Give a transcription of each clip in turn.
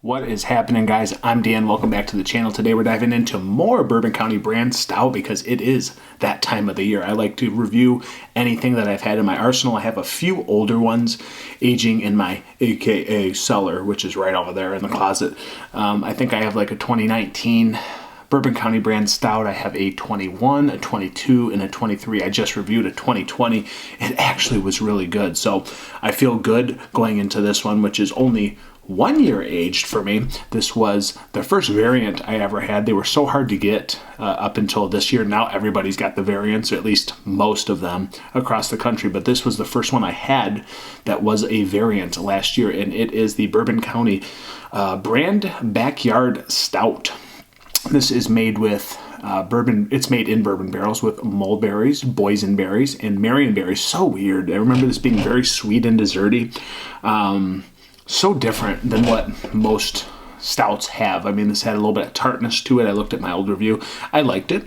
What is happening, guys? I'm Dan. Welcome back to the channel. Today we're diving into more Bourbon County brand stout because it is that time of the year. I like to review anything that I've had in my arsenal. I have a few older ones aging in my AKA cellar, which is right over there in the closet. I think I have like a 2019 Bourbon County brand stout. I have a 21, a 22, and a 23. I just reviewed a 2020. It actually was really good. So I feel good going into this one, which is only 1 year aged for me. This was the first variant I ever had. They were so hard to get up until this year. Now everybody's got the variants, or at least most of them across the country. But this was the first one I had that was a variant last year, and it is the Bourbon County brand Backyard Stout. This is made with bourbon. It's made in bourbon barrels with mulberries, boysenberries, and marionberries. So weird. I remember this being very sweet and desserty. So different than what most stouts have. I mean, this had a little bit of tartness to it. I looked at my old review. I liked it.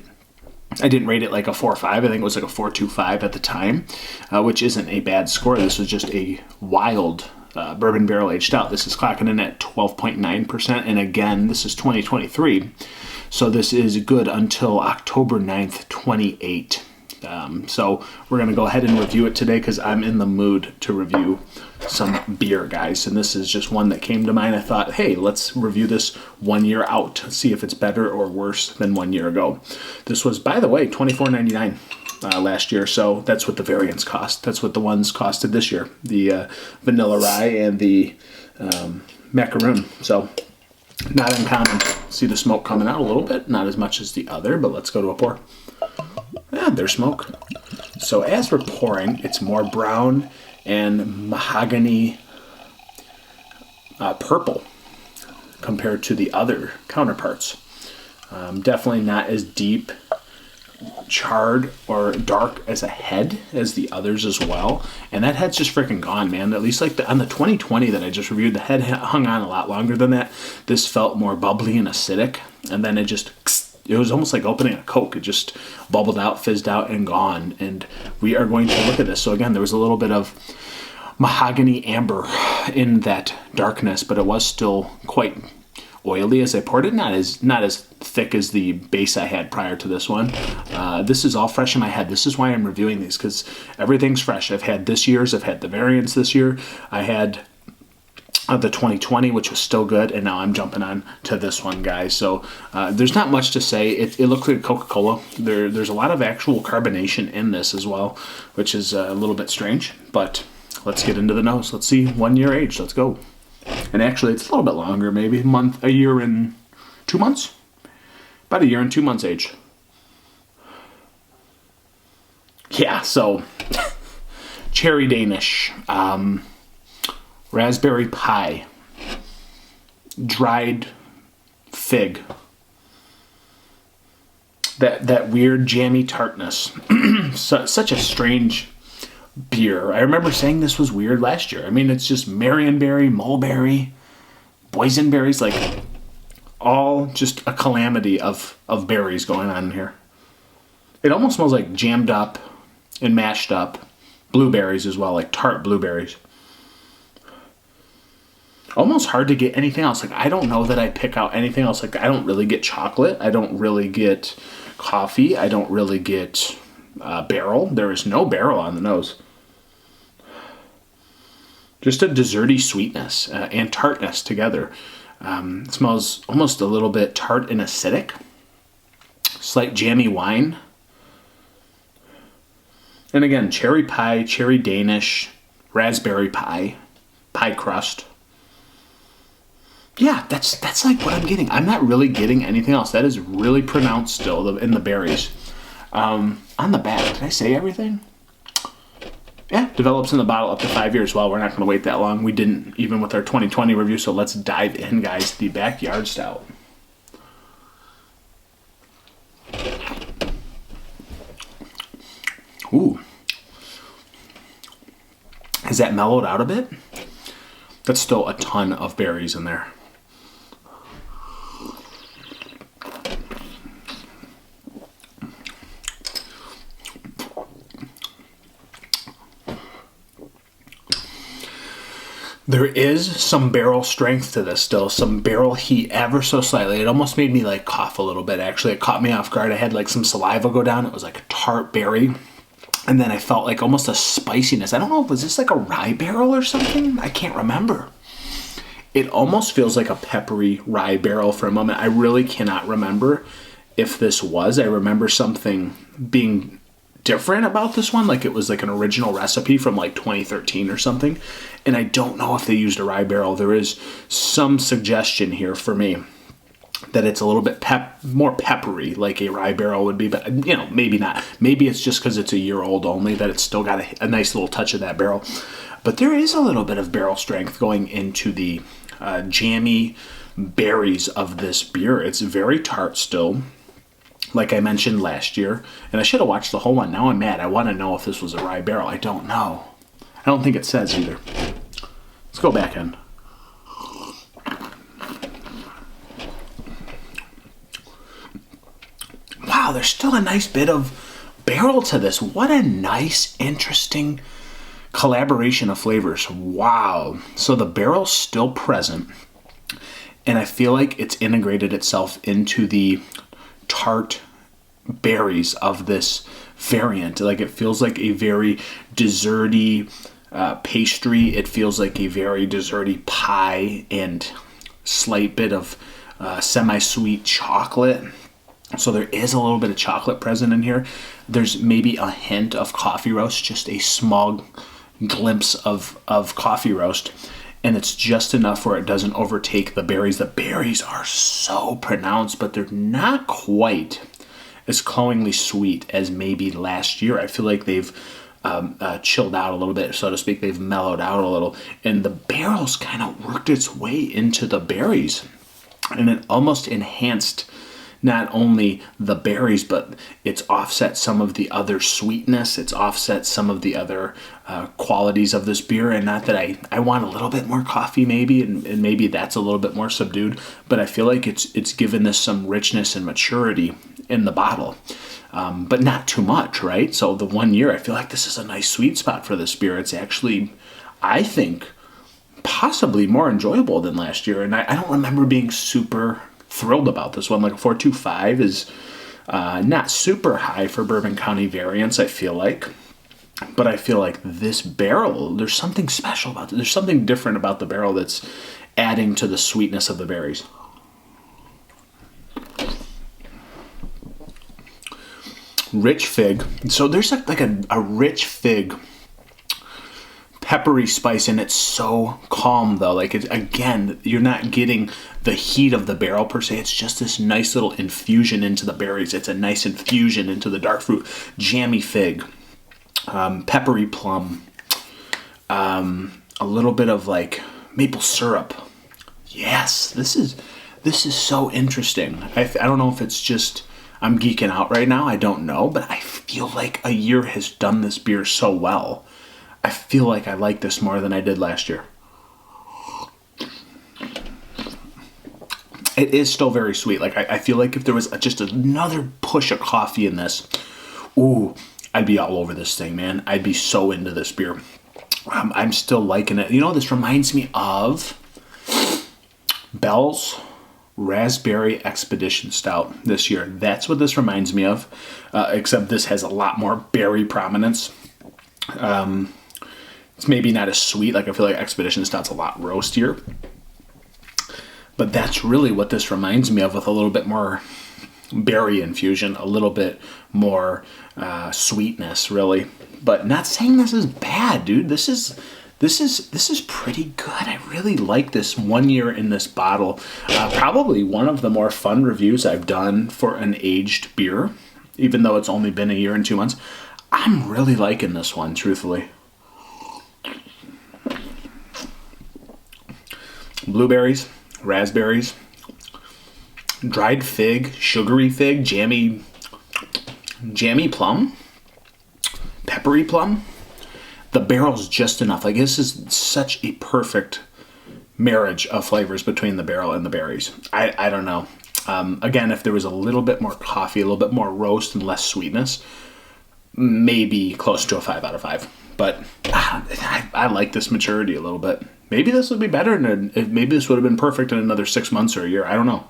I didn't rate it like a 4.5. I think it was like a 4.25 at the time, which isn't a bad score. This was just a wild bourbon barrel aged stout. This is clocking in at 12.9%. And again, this is 2023. So this is good until October 9th, 28. So we're going to go ahead and review it today because I'm in the mood to review some beer, guys. And this is just one that came to mind. I thought, hey, let's review this 1 year out, see if it's better or worse than 1 year ago. This was, by the way, $24.99 last year. So that's what the variants cost. That's what the ones costed this year. The vanilla rye and the macaroon. So not uncommon. See the smoke coming out a little bit. Not as much as the other, but let's go to a pour. Yeah, there's smoke. So as we're pouring, it's more brown and mahogany purple compared to the other counterparts. Definitely not as deep, charred, or dark as a head as the others as well. And that head's just freaking gone, man. At least like on the 2020 that I just reviewed, the head hung on a lot longer than that. This felt more bubbly and acidic. And then it was almost like opening a Coke. It just bubbled out, fizzed out, and gone. And we are going to look at this. So again, there was a little bit of mahogany amber in that darkness, but it was still quite oily as I poured it. Not as thick as the base I had prior to this one. This is all fresh in my head. This is why I'm reviewing these, because everything's fresh. I've had this year's. I've had the variants this year. I had the 2020, which was still good, and now I'm jumping on to this one, guys. So there's not much to say. It looks like Coca-Cola. There's a lot of actual carbonation in this as well, which is a little bit strange, but let's get into the nose. Let's see 1 year age. Let's go. And actually, it's a little bit longer, maybe a year and 2 months. About a year and 2 months age. Yeah, so cherry Danish. Raspberry pie, dried fig, that weird jammy tartness. Such a strange beer. I remember saying this was weird last year. I mean, it's just marionberry, mulberry, boysenberries, like all just a calamity of berries going on in here. It almost smells like jammed up and mashed up blueberries as well, like tart blueberries. Almost hard to get anything else. Like, I don't know that I pick out anything else. Like, I don't really get chocolate. I don't really get coffee. I don't really get barrel. There is no barrel on the nose. Just a desserty sweetness and tartness together. It smells almost a little bit tart and acidic. Slight jammy wine. And again, cherry pie, cherry Danish, raspberry pie, pie crust. Yeah, that's like what I'm getting. I'm not really getting anything else. That is really pronounced still in the berries. On the back, did I say everything? Yeah, develops in the bottle up to 5 years. Well, we're not going to wait that long. We didn't, even with our 2020 review, so let's dive in, guys. The Backyard Stout. Ooh. Has that mellowed out a bit? That's still a ton of berries in there. There is some barrel strength to this still, some barrel heat ever so slightly. It almost made me like cough a little bit, actually. It caught me off guard. I had like some saliva go down. It was like a tart berry. And then I felt like almost a spiciness. I don't know, was this like a rye barrel or something? I can't remember. It almost feels like a peppery rye barrel for a moment. I really cannot remember if this was. I remember something being different about this one, like it was like an original recipe from like 2013 or something, and I don't know if they used a rye barrel. There is some suggestion here for me that it's a little bit more peppery like a rye barrel would be, but maybe not. Maybe it's just because it's a year old only that it's still got a nice little touch of that barrel, but there is a little bit of barrel strength going into the jammy berries of this beer. It's very tart still, like I mentioned last year, and I should have watched the whole one. Now I'm mad. I want to know if this was a rye barrel. I don't know. I don't think it says either. Let's go back in. Wow, there's still a nice bit of barrel to this. What a nice, interesting collaboration of flavors. Wow. So the barrel's still present, and I feel like it's integrated itself into the tart berries of this variant. Like it feels like a very desserty pastry. It feels like a very desserty pie and slight bit of semi-sweet chocolate. So there is a little bit of chocolate present in here. There's maybe a hint of coffee roast, just a small glimpse of coffee roast. And it's just enough where it doesn't overtake the berries. The berries are so pronounced, but they're not quite as cloyingly sweet as maybe last year. I feel like they've chilled out a little bit, so to speak. They've mellowed out a little. And the barrel's kind of worked its way into the berries. And it almost enhanced not only the berries, but it's offset some of the other sweetness. It's offset some of the other qualities of this beer. And not that I want a little bit more coffee maybe, and maybe that's a little bit more subdued, but I feel like it's given this some richness and maturity in the bottle. But not too much, right? So the 1 year, I feel like this is a nice sweet spot for this beer. It's actually, I think, possibly more enjoyable than last year. And I don't remember being super thrilled about this one. Like a 4.25 is not super high for Bourbon County variants, I feel like. But I feel like this barrel, there's something special about it. There's something different about the barrel that's adding to the sweetness of the berries. Rich fig. So there's like a rich fig peppery spice, and it's so calm though. Like it's, again, you're not getting the heat of the barrel per se. It's just this nice little infusion into the berries. It's a nice infusion into the dark fruit. Jammy fig, peppery plum, a little bit of like maple syrup. Yes, this is so interesting. I don't know if it's just I'm geeking out right now. I don't know, but I feel like a year has done this beer so well. I feel like I like this more than I did last year. It is still very sweet. Like I feel like if there was just another push of coffee in this, ooh, I'd be all over this thing, man. I'd be so into this beer. I'm still liking it. You know, this reminds me of Bell's Raspberry Expedition Stout this year. That's what this reminds me of, except this has a lot more berry prominence. It's maybe not as sweet. Like I feel like Expedition Stout's a lot roastier. But that's really what this reminds me of, with a little bit more berry infusion, a little bit more sweetness, really. But not saying this is bad, dude. This is pretty good. I really like this 1 year in this bottle. Probably one of the more fun reviews I've done for an aged beer, even though it's only been a year and 2 months. I'm really liking this one, truthfully. Blueberries, raspberries, dried fig, sugary fig, jammy plum, peppery plum. The barrel's just enough. Like this is such a perfect marriage of flavors between the barrel and the berries. I don't know. Again, if there was a little bit more coffee, a little bit more roast and less sweetness, maybe close to a 5 out of 5. But I like this maturity a little bit. Maybe this would be better, maybe this would have been perfect in another 6 months or a year. I don't know.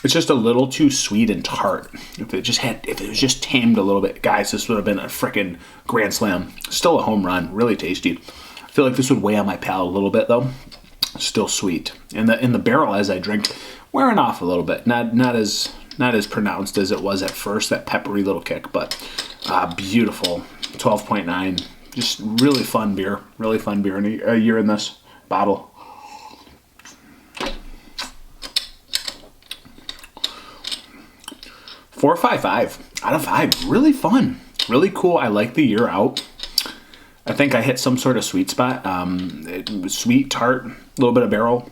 It's just a little too sweet and tart. If it was just tamed a little bit, guys, this would have been a freaking grand slam. Still a home run, really tasty. I feel like this would weigh on my palate a little bit though. Still sweet. And in the barrel as I drink, wearing off a little bit. Not as pronounced as it was at first, that peppery little kick, but beautiful. 12.9. Just really fun beer. Really fun beer. And a year in this bottle. $4.55 out of 5. Really fun. Really cool. I like the year out. I think I hit some sort of sweet spot. It was sweet, tart, a little bit of barrel,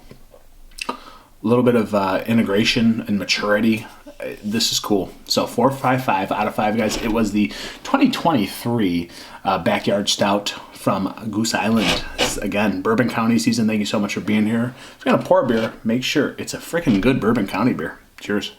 a little bit of integration and maturity. This is cool. So 4.55 out of 5, guys. It was the 2023 Backyard Stout from Goose Island. Again, Bourbon County season. Thank you so much for being here. If you're going to pour a beer, make sure it's a freaking good Bourbon County beer. Cheers.